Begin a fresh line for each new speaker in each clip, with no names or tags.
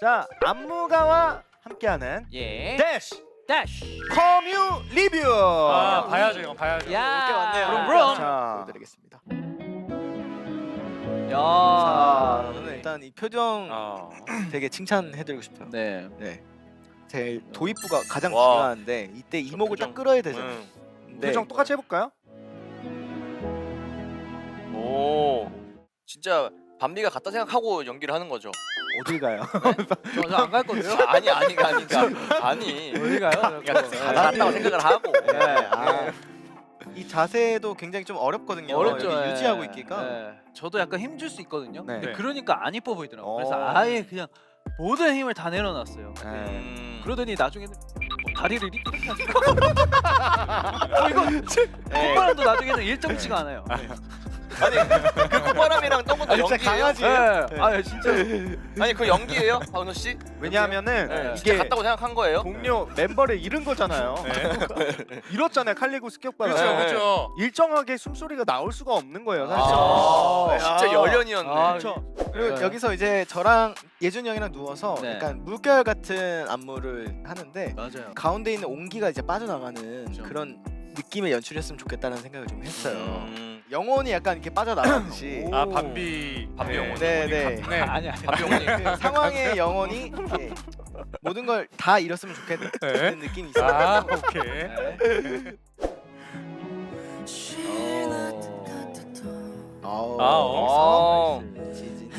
자, 안무가와 함께하는
예.
대시
다시.
커뮤 리뷰.
아 봐야죠 이거 봐야죠.
야.
올게 왔네요.
그럼.
자,
보여드리겠습니다.
야.
자, 저는 일단 이 표정 되게 칭찬해드리고 싶어요.
네.
네, 제 도입부가 가장
와.
중요한데 이때 이목을 딱 끌어야 되잖아요. 네.
표정 똑같이 해볼까요?
오 진짜 밤비가 같다 생각하고 연기를 하는 거죠.
어딜 가요?
저안 갈 건데요.
아니 아니가 아니.
어디 가요?
같다고 생각을 하고.
네, 아, 이 자세도 굉장히 좀 어렵거든요.
어렵죠.
이렇게
예.
유지하고 있기가.
네. 저도 약간 힘줄 수 있거든요.
네.
근데 그러니까 안 이뻐 보이더라고요. 그래서
어.
아예 그냥 모든 힘을 다 내려놨어요.
네.
그러더니 나중에는 다리를 이렇게 하니까 이거 콧바람도 나중에는 일정치가 않아요.
아니 그 콧바람이랑 떤 것도
진짜
연기예요?
강아지.
네.
네.
아 진짜.
아니 그 연기예요, 박은호 씨?
왜냐하면은
네. 진짜
이게
같다고 생각한 거예요?
동료 멤버를 잃은 거잖아요. 잃었잖아요. 칼리고 습격받아.
그렇죠, 그렇죠.
일정하게 숨소리가 나올 수가 없는 거예요, 사실.
아, 진짜
아.
열연이었네.
아,
그렇죠.
그리고
네.
여기서 이제 저랑 예준이 형이랑 누워서
네.
약간 물결 같은 안무를 하는데
맞아요.
가운데 있는 온기가 이제 빠져나가는
그렇죠.
그런 느낌의 연출이었으면 좋겠다는 생각을 좀 했어요.
음.
영혼이 약간 이렇게 빠져나가듯이.
오.
아 밤비 영혼.
네, 네.
네.
아니야.
밤비 영혼이.
그 상황의 영혼이 이렇게 모든 걸 다 잃었으면 좋겠는 느낌이 있어요.
아 오케이.
네.
아우. 지진.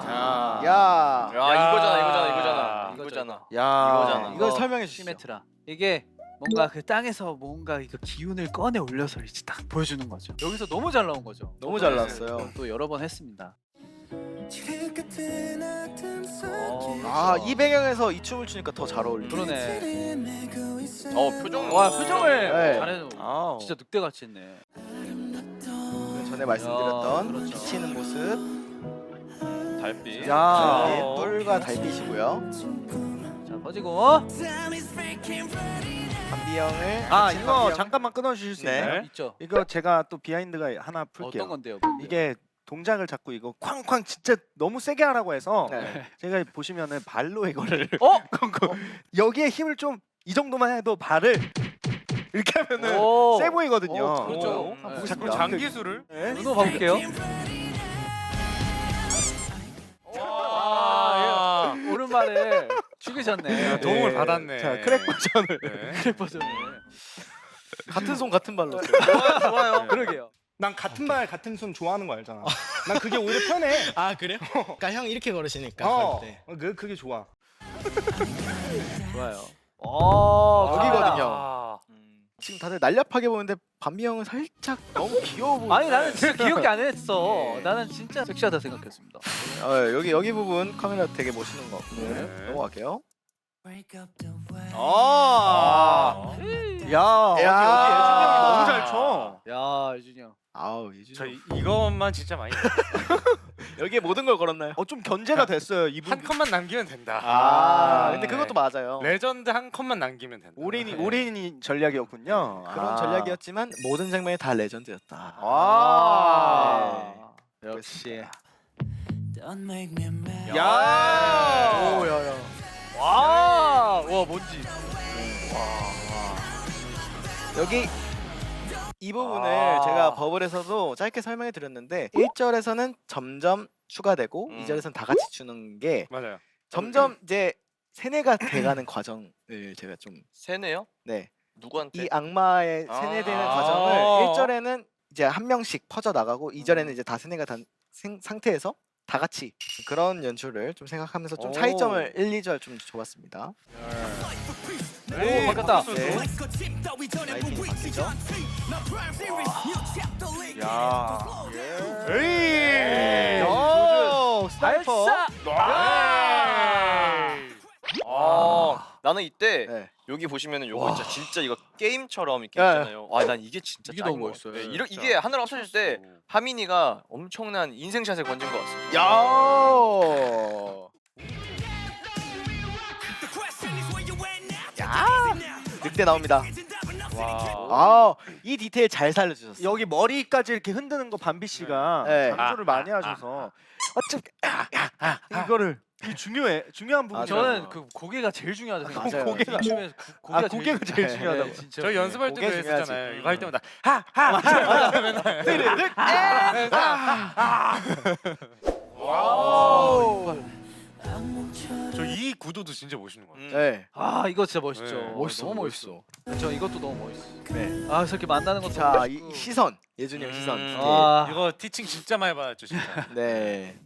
아.
야.
야 이거잖아.
야,
이거잖아.
이걸 설명해 주시죠.
시메트라. 이게 뭔가 그 땅에서 뭔가 이거 기운을 꺼내 올려서 이제 딱 보여주는 거죠. 여기서 너무 잘 나온 거죠.
너무 잘 나왔어요.
또 여러 번 했습니다.
아, 이 배경에서 이 춤을 추니까 더 잘 어울리네.
그러네.
표정.
와 표정을
네.
잘해줘.
아우.
진짜 늑대같이 했네.
전에 말씀드렸던
야, 그렇죠.
비치는 모습.
달빛.
야.
네, 뿔과 달빛이고요.
자 퍼지고.
밤비 형을
아,
같이
이거
밤비 형.
잠깐만 끊어 주실 수
네.
있나요?
있죠.
이거 제가 또 비하인드가 하나 풀게요.
어떤 건데요? 뭔데요?
이게 동작을 자꾸 이거 쾅쾅 진짜 너무 세게 하라고 해서
네.
제가 보시면은 발로 이거를
어?
여기에 힘을 좀 이 정도만 해도 발을 이렇게 하면은
오.
세 보이거든요.
오, 그렇죠.
오.
네.
자꾸
장기술을.
네.
은호 봐볼게요.
아,
오른발을 죽이셨네.
도움을 받았네.
자, 크랙 버전을.
크랙 버전을.
같은 손 같은 발로.
좋아요.
그러게요.
난 같은 발 같은 손 좋아하는 거 알잖아. 난 그게 오히려 편해.
아 그래요? 그러니까 형 이렇게 걸으시니까
어,
네.
그게 좋아.
좋아요.
여기거든요.
아.
지금 다들 날렵하게 보는데 밤비 형은 살짝 너무 귀여워 보여.
아니 나는 진짜 기억이 안 했어. 나는 진짜 섹시하다 생각했습니다.
여기 부분 카메라 되게 멋있는 것 같고 넘어갈게요.
아. 야, 여기 예준이 형이 너무 잘 쳐.
야 유준이 형.
아우 예준이
저
형.
이것만 진짜 많이.
여기에 모든 걸 걸었나요?
좀 견제가 됐어요. 이분.
한 컷만 남기면 된다.
근데 그것도 맞아요.
레전드 한 컷만 남기면 된다.
올인이 전략이었군요.
그런 전략이었지만 모든 장면이 다 레전드였다.
아.
역시.
야.
오, 야.
와 뭔지.
여기 이 부분을
아.
제가 버블에서도 짧게 설명해 드렸는데 1절에서는 점점 추가되고 2절에서는 다 같이 추는 게
맞아요.
점점 이제 세뇌가 돼가는 과정을 제가 좀
세네요?
네.
누구한테?
이 악마의 세뇌되는
아.
과정을 1절에는 이제 한 명씩 퍼져 나가고 2절에는 이제 다 세뇌가 된 상태에서 다 같이 그런 연출을 좀 생각하면서 좀
오.
차이점을 1, 2절 좀 줘봤습니다.
오 바꿨다.
네. 라이팅이 바뀌죠.
야.
에이.
오, 스나이퍼.
발사.
나는 이때
네.
여기 보시면은 요거 진짜 이거 게임처럼 이렇게
네.
있잖아요. 난 이게 진짜
이게
짱인
너무
것
멋있어요.
같아요.
진짜.
이게 하늘 없어질 때 하민이가 엄청난 인생샷을 건진 것 같습니다.
야. 늑대 나옵니다.
와.
이 디테일 잘 살려주셨어요.
여기 머리까지 이렇게 흔드는 거 밤비 씨가
네.
강조를 많이 하셔서 이거를 이 중요한 부분.
저는 그 고개가 제일 중요하다고 생각해요.
맞아요.
고개가 중요해서 고개가
고개가 제일
네.
중요하다고.
진짜.
저희 연습할 때도
고개 중요하지.
했었잖아요. 이거 할 때마다 하하 저이 구도도 진짜 멋있는 것 같아요.
네.
아 이거 진짜 멋있죠.
네.
멋있어,
너무
멋있어.
멋있어. 저 이것도 너무 멋있어.
네.
아 그래서 이렇게 만나는 것도
자,
멋있고.
이 시선. 예준이 형 시선.
아,
이거 티칭 진짜 많이 받았죠 진짜.
네.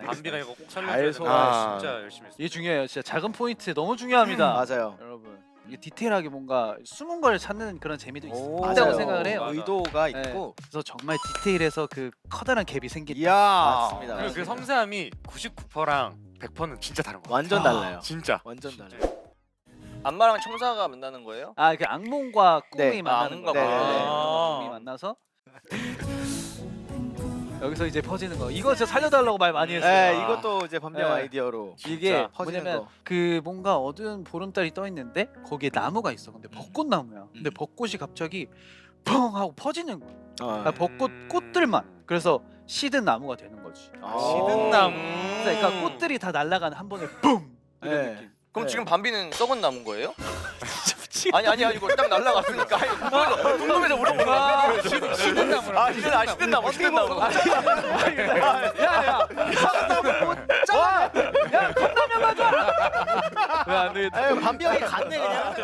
밤비가 이거 꼭
잘
살려줘야
소-
된다.
아.
진짜 열심히 했어요.
이게 중요해요. 진짜 작은 포인트 너무 중요합니다.
맞아요.
여러분 이게 디테일하게 뭔가 숨은 걸 찾는 그런 재미도
오,
있다고
맞아요.
생각을 해요.
맞아.
의도가
네.
있고.
그래서 정말 디테일해서 그 커다란 갭이 생긴다.
이야.
맞습니다.
그리고 그 섬세함이 99%랑 100%는 진짜 다른 것 같아요.
완전 달라요.
진짜.
완전 달라요.
안마랑 청사가 만나는 거예요?
아, 그 악몽과 꿈이
네.
만나는
악몽과
거.
꿈. 네네네.
꿈이 만나서 여기서 이제 퍼지는 거. 이거 진짜 살려달라고 말 많이 했어요.
네,
아.
이것도 이제 반면
네.
아이디어로
이게
퍼지는
뭐냐면
거.
그 뭔가 어두운 보름달이 떠 있는데 거기에 나무가 있어. 근데 벚꽃나무야. 근데
음.
벚꽃이 갑자기 펑 하고 퍼지는 거야.
어.
아, 벚꽃 꽃들만. 그래서 시든 나무가 되는 거지.
아.
시든 나무.
그러니까 꽃들이 다 날아가는 한 번에 붐 이런
네.
느낌.
그럼
네.
지금 밤비는 썩은 나무인 거예요? 아니 이거 딱 날라갔으니까 궁금해서 물어보는 거야.
시든 나무.
아 시든 나무 시든 나무.
야야 야 컵라면 가져와. 왜안 되겠다.
에이, 반비 형이 갔네 그냥.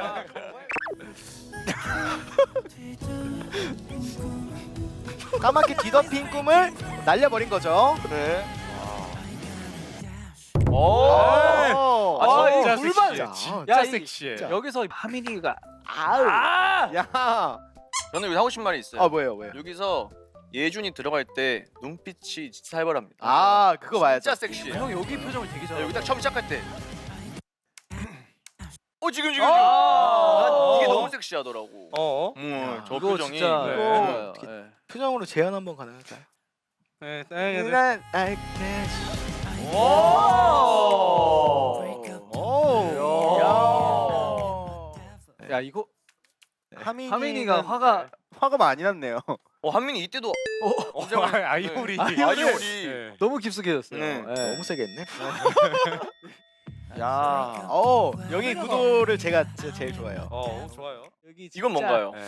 까맣게 뒤덮인 꿈을 날려버린 거죠.
네.
오.
아,
진짜
이 물만.
섹시해. 진짜
야, 이-
섹시해.
진짜.
여기서 하민이가
아우. 야.
저는 여기 하고 싶은 말이 있어요.
아 뭐예요, 뭐예요?
여기서 예준이 들어갈 때 눈빛이 진짜 살벌합니다.
아 그거 봐야죠.
진짜 섹시해.
형 여기 표정을 되게 잘해.
여기 딱 처음 시작할 때. 지금.
아.
난 이게 너무 섹시하더라고.
어?
저
이거
표정이.
진짜
네.
좋아요.
이렇게
네.
표정으로 재현 한번 가능할까요?
네,
난 알게.
오. 야 이거 하민이가 화가
화가 많이 났네요.
한민이 이때도
아이오리.
아이오리.
네.
너무 깊숙해졌어요.
네.
너무 세게 했네.
야.
여기 구도를 제가 진짜 제일 좋아해요.
좋아요.
여기
이건
진짜-
뭔가요?
네.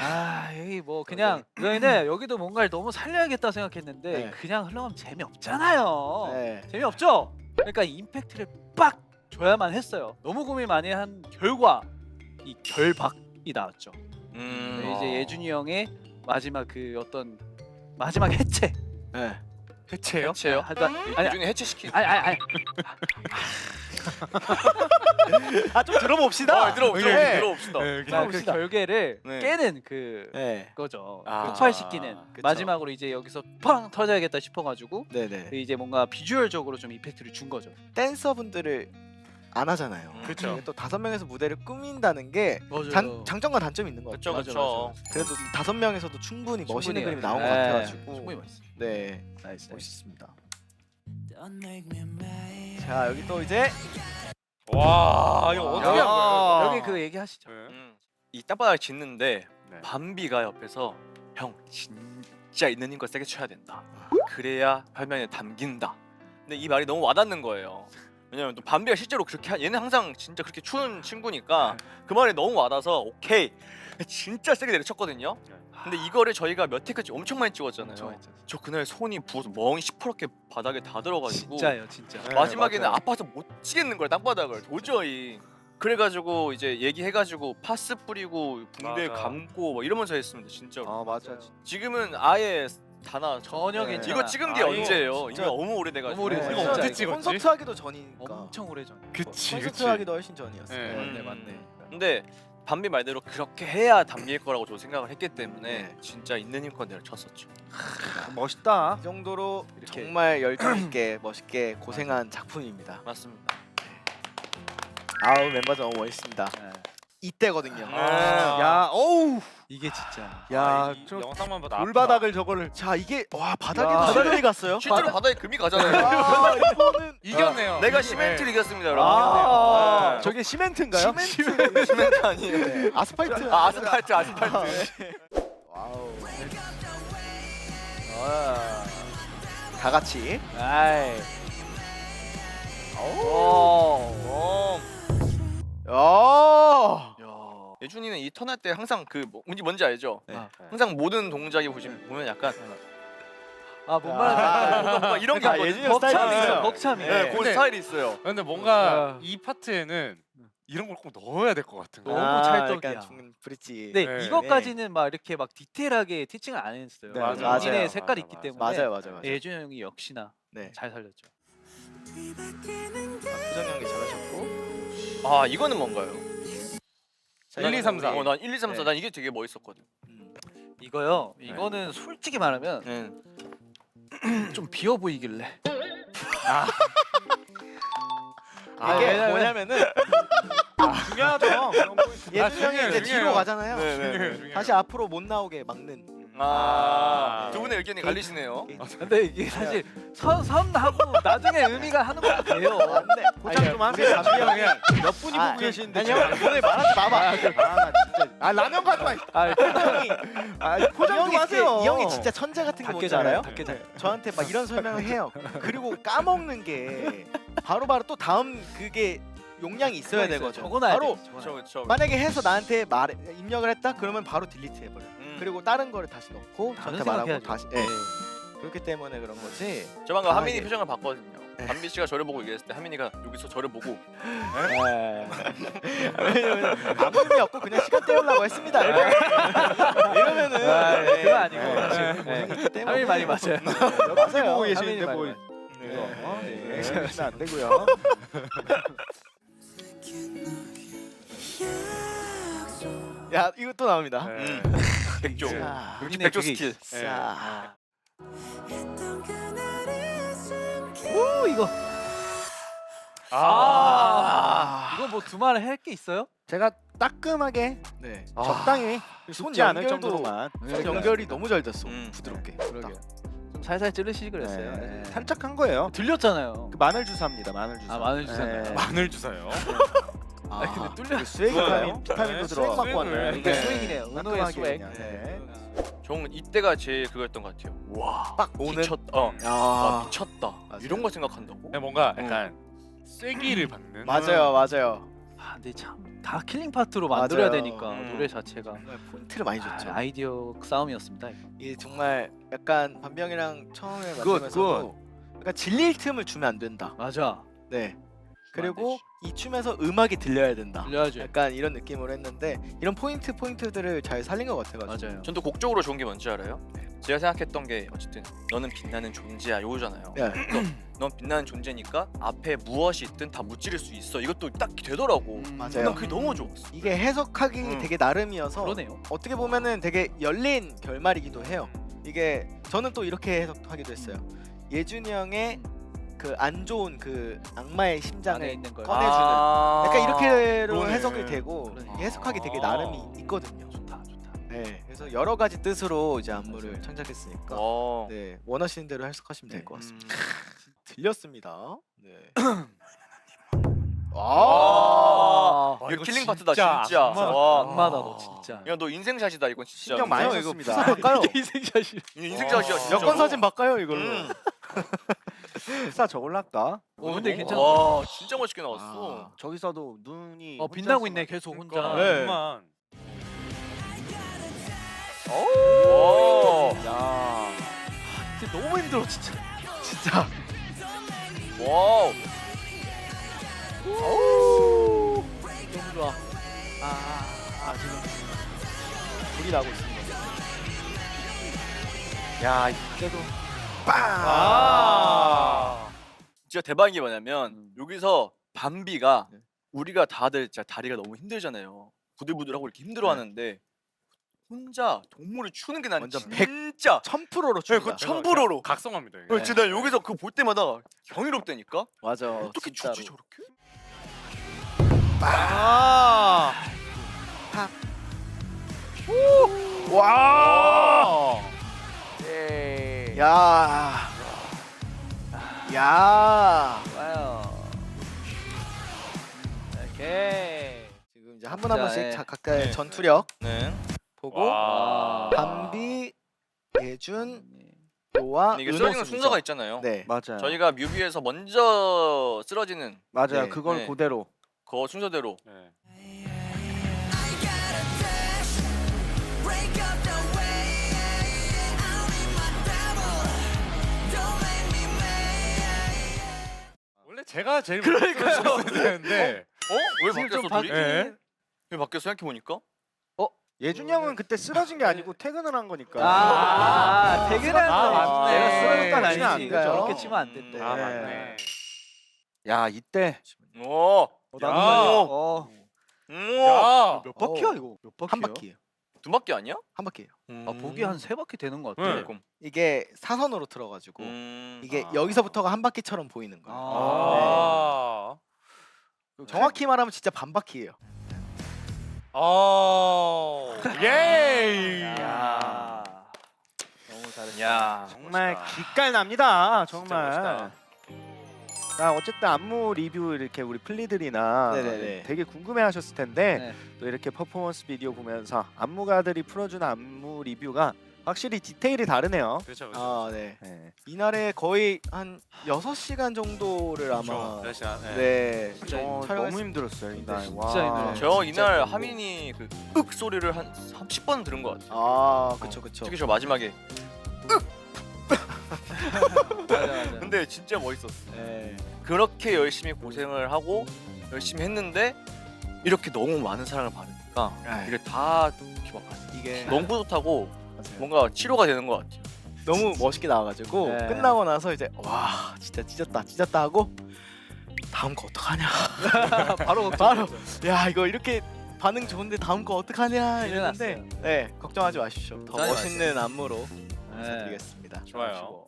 아 여기 뭐 그냥 저희는 여기도 뭔가를 너무 살려야겠다 생각했는데
네.
그냥 흘러가면 재미없잖아요.
네.
재미없죠? 그러니까 임팩트를 빡 줘야만 했어요. 너무 고민 많이 한 결과 이 결박이 나왔죠. 네, 이제 예준이 형의 마지막 그 어떤 마지막 해체.
네.
해체요?
해체요?
아니
예준이 해체시키.
아니
좀 들어봅시다.
들어봅시다.
네.
들어봅시다.
그 결계를
네.
깨는 그
네.
거죠.
아.
폭발시키는
그쵸.
마지막으로 이제 여기서 팡 터져야겠다 싶어가지고
네네.
이제 뭔가 비주얼적으로 좀 이펙트를 준 거죠.
댄서분들을 안 하잖아요.
그쵸.
근데 또 5명에서 무대를 꾸민다는 게
맞아요.
장점과 단점이 있는 것
그쵸
같아요.
그쵸.
그래도 5명에서도 충분히 멋있는 그림이 나온 것
네,
같아가지고
충분히 멋있어.
네
나이스.
멋있습니다. 자 여기 또 이제
와, 이거 어떻게 한 거예요?
여기 그 얘기하시죠.
네.
이 땅바닥을 짓는데
네.
밤비가 옆에서 형 진짜 있는 힘껏 세게 쳐야 된다. 그래야 화면에 담긴다. 근데 이 말이 너무 와닿는 거예요. 왜냐면 또 밤비가 실제로 그렇게 얘는 항상 진짜 그렇게 추는 친구니까 그 말이 너무 와닿아서 오케이 진짜 세게 내려쳤거든요. 근데 이거를 저희가 몇 회까지 엄청 많이 찍었잖아요. 저 그날 손이 부어서 멍이 시퍼렇게 바닥에 다 들어가지고
진짜요, 진짜.
네,
마지막에는
맞아요.
아파서 못 치겠는 거야 땅바닥을 도저히. 그래가지고 이제 얘기해가지고 파스 뿌리고 붕대
맞아.
감고 뭐 이러면서 했습니다 진짜로.
아 맞아.
지금은 아예 다나
전혀
네.
괜찮아.
이거 찍은 게
아,
언제예요? 이미
진짜
너무 오래돼가지고.
너무 오래됐어요.
이거
진짜
언제
이거
찍었지?
콘서트 하기도 전이니까.
엄청 오래 전.
그치,
콘서트
그치.
하기도 훨씬 전이었어요.
네.
네, 맞네.
근데 밤비 말대로 그렇게 해야 담길 거라고 저도 생각을 했기 때문에
네.
진짜 있는 힘껏 내려쳤었죠.
멋있다.
이 정도로
이렇게.
정말 열정 있게 멋있게 고생한 작품입니다.
맞습니다.
아우 멤버들 너무 멋있습니다.
네.
이때거든요.
야, 어우.
이게 진짜.
야,
이
좀
영상만 봐도
돌바닥을 저거를
자 이게 와
야.
바닥에도 시련이 갔어요.
실제로 바닥에 금이 가잖아요.
아, 이거는
이겼네요.
내가
네.
시멘트를 이겼습니다, 여러분.
아,
네.
저게 시멘트인가요?
시멘트 아니에요.
네, 아스팔트.
아, 아스팔트.
와우. 다 같이.
아이.
예준이는 이 턴할 때 항상 그 뭔지 알죠?
네.
항상 모든 동작이 보면 약간
뭔 말인지
뭔가 이런 게
그러니까
있거든.
예준이 스타일이
벅참이
있어요.
있어. 벅참이.
네, 그
근데-
스타일이 있어요.
근데 뭔가
아.
이 파트에는 이런 걸 꼭 넣어야 될 것 같은 거.
너무 찰떡이야.
약간 중 브릿지.
네,
네.
이것까지는 막 이렇게 막 디테일하게 티칭을 안 했어요.
네,
맞아,
본인의
맞아요.
색깔이 있기
맞아,
때문에
맞아요, 맞아요.
예준 형이 역시나
네.
잘 살렸죠.
표정 연기 잘하셨고.
아 이거는 뭔가요?
자,
1, 2, 3, 4.
난 1, 2, 3, 4.
네.
난 이게 되게 멋있었거든.
이거요. 이거는 솔직히 말하면
네.
좀 비어 보이길래.
이게
왜냐면-
뭐냐면은
중요하죠.
예준 형이 이제
중요해요.
뒤로 가잖아요.
중요해요.
다시 앞으로 못 나오게 막는.
두 분의 의견이 갈리시네요.
근데 이게 사실 선하고 나중에 의미가 하는 것도 돼요.
안돼.
포장 좀 하세요.
담비 형이
몇 분이 보고 계시는데
아니 형 오늘 말하지 마봐.
나 진짜 라면 가져와. 포장 좀 하세요.
이 형이 진짜 천재 같은 게 뭔지 알아요?
닭게장.
저한테 막 이런 설명을 해요. 그리고 까먹는 게 바로바로 또 다음 그게 용량이 있어야 되거든.
적어놔야
바로
돼.
그렇죠.
만약에 해서 나한테 입력을 했다 그러면 바로 딜리트 해버려. 그리고 다른 거를 다시 넣고
다른
저한테 말하고
생각해야죠.
다시. 그렇기 때문에 그런 거지.
저 방금
아,
하민이
예.
표정을 봤거든요.
네.
담비 씨가 저를 보고 얘기했을 때 하민이가 여기서 저를 보고
아무 의미 없고 그냥 시간 때우려고 했습니다. 이러면은
그거 아니고.
네.
하민이 많이 맞아요.
맞아요.
보고
하민이
계시는데
많이
뭐
맞아요.
네. 그러시면 안 되고요.
야 이거 또 나옵니다.
네.
백조.
자,
역시
본인의
백조
그게
스킬.
자.
오 이거. 이거 뭐 두말을 할 게 있어요?
제가 따끔하게
네.
적당히
손
죽지 않을
연결도-
정도로만
손 연결이 너무 잘 됐어.
음.
부드럽게.
그러게요. 좀 살살 찌르시지 그랬어요.
네.
네.
살짝 한 거예요.
들렸잖아요.
그 마늘 주사입니다. 마늘 주사.
마늘 주사인가요?
네.
마늘 주사요.
근데 뚫려.
스웨이가요?
비타민도
네,
들어가고.
스웨이그.
왔네.
이게
네.
스웨이기네요. 은호의
깔끔하게
스웨이.
그냥, 네.
저는 이때가 제일 그거였던 것 같아요. 와,
빡 오는.
미쳤다.
아,
미쳤다.
맞아요.
이런 거 생각한다고?
그냥 뭔가 약간 쐐기를 받는.
맞아요, 맞아요.
근데 참 다 킬링 파트로 만들어야
맞아요.
되니까 노래 자체가
정말 포인트를 많이 줬죠.
아이디어 싸움이었습니다. 이거.
이게 정말 약간 반병이랑 처음에
굿,
만들면서도 그러니까 질릴 틈을 주면 안 된다.
맞아.
네. 그리고 이 춤에서 음악이 들려야 된다.
들려야죠.
약간 이런 느낌으로 했는데 이런 포인트들을 잘 살린 것 같아가지고.
맞아요.
전 또 곡적으로 좋은 게 뭔지 알아요? 제가 생각했던 게 어쨌든 너는 빛나는 존재야 요거잖아요.
네.
넌 빛나는 존재니까 앞에 무엇이 있든 다 무찌를 수 있어. 이것도 딱 되더라고.
맞아요.
난 그게 너무 좋았어.
이게 해석하기 되게 나름이어서
그러네요.
어떻게 보면은 되게 열린 결말이기도 해요. 이게 저는 또 이렇게 해석하기도 했어요. 예준이 형의 그 안 좋은 그 악마의
안에
심장을
있는 걸.
꺼내주는 약간 이렇게로
그러네.
해석이 되고
그러네.
해석하기 되게 나름이 있거든요.
좋다, 좋다.
네, 그래서 여러 가지 뜻으로 이제 안무를
맞아요.
창작했으니까
어.
네, 원하시는 대로 해석하시면 될 것 같습니다.
음.
들렸습니다. 네.
아,
와,
이거
이거
킬링 파트다
진짜
진짜.
악마
와.
악마다 너 진짜.
야, 너 인생샷이다 이건 진짜.
신경 많이
형, 이거
썼습니다.
부산 바꿔요.
인생샷이.
이거 인생샷이야. 진짜로.
여권 사진 바꿔요 이걸로.
싸 저걸로 할까?
근데 괜찮아.
와, 진짜 멋있게 나왔어.
저기서도 눈이
빛나고
혼자서
있네 계속 혼자.
그러니까
네.
정말
오.
야.
근데 너무 힘들어 진짜.
진짜.
와우.
너무 좋아.
지금 불이 나고 있습니다.
야, 이때도
진짜 대박인 게 뭐냐면 여기서 밤비가
네.
우리가 다들 진짜 다리가 너무 힘들잖아요. 부들부들하고 이렇게 힘들어하는데 혼자 동물을 추는 게 난
완전
진짜
1000%로
네,
춘다.
그 1000%로.
각성합니다. 이거.
진짜 나 여기서 그거 볼 때마다 경이롭다니까.
맞아.
어떻게
진짜로.
추지 저렇게?
아.
와.
예.
야. 야.
좋아요. 오케이.
지금 이제 한 분 한
자,
번씩
예.
각각의
네.
전투력
네.
보고
와.
밤비, 예준, 노아,
근데 이게
은호
쓰러지는
순서.
순서가 있잖아요.
네.
맞아요.
저희가 뮤비에서 먼저 쓰러지는
맞아요.
네.
그걸
네.
그대로.
그 순서대로
네. 원래 제가 제일 그러니까요. 되는데.
왜
지금 좀
바뀌었어 둘이?
예.
왜 바뀌었어 생각해 보니까?
예준이 형은 그때 쓰러진 게 아니고 퇴근을 한 거니까.
대결하는
아,
거
맞네.
내가 쓰러질 건
치면 안
아니지.
되죠.
저렇게 치면 안 된대.
아
네.
맞네.
야 이때
오.
야.
어.
야.
몇 바퀴야 이거? 몇 바퀴야?
한 바퀴예요.
두 바퀴 아니야?
한 바퀴예요.
아 보기 한 3바퀴 되는 것 같아.
네.
그럼.
이게 사선으로 틀어가지고 이게
아.
여기서부터가 한 바퀴처럼 보이는 거예요.
아.
정확히 말하면 진짜 반 바퀴예요.
예.
야. 너무 잘했어.
야.
정말
멋있다.
기깔 납니다.
진짜
정말.
멋있다.
자 어쨌든 안무 리뷰 이렇게 우리 플리들이나
네네네.
되게 궁금해하셨을 텐데
네.
또 이렇게 퍼포먼스 비디오 보면서 안무가들이 풀어주는 안무 리뷰가 확실히 디테일이 다르네요.
그렇죠.
아 네.
네.
이날에 거의 한 6시간 정도를 아마
몇 시간. 네.
네.
진짜
너무 힘들었어요 이날.
진짜 힘들어요.
저 이날 하민이 그 윽 소리를 한 30번 들은 것 같아.
아 그쵸 그쵸.
특히 저 마지막에.
맞아.
근데 진짜 멋있었어.
네.
그렇게 열심히 고생을 하고 열심히 했는데 이렇게 너무 많은 사랑을 받으니까
네.
이게 다 이렇게 막
이게
너무 뿌듯하고
맞아요.
뭔가 치료가 되는 것 같아요.
너무 멋있게 나와가지고
네.
끝나고 나서 이제 와 진짜 찢었다 하고 다음 거 어떡하냐.
바로
바로 야 이거 이렇게 반응 좋은데 다음 거 어떡하냐 이랬는데
일어났어요.
네 걱정하지 마십시오. 더
걱정하지
멋있는 안무로
네.
부탁드리겠습니다.
좋아요.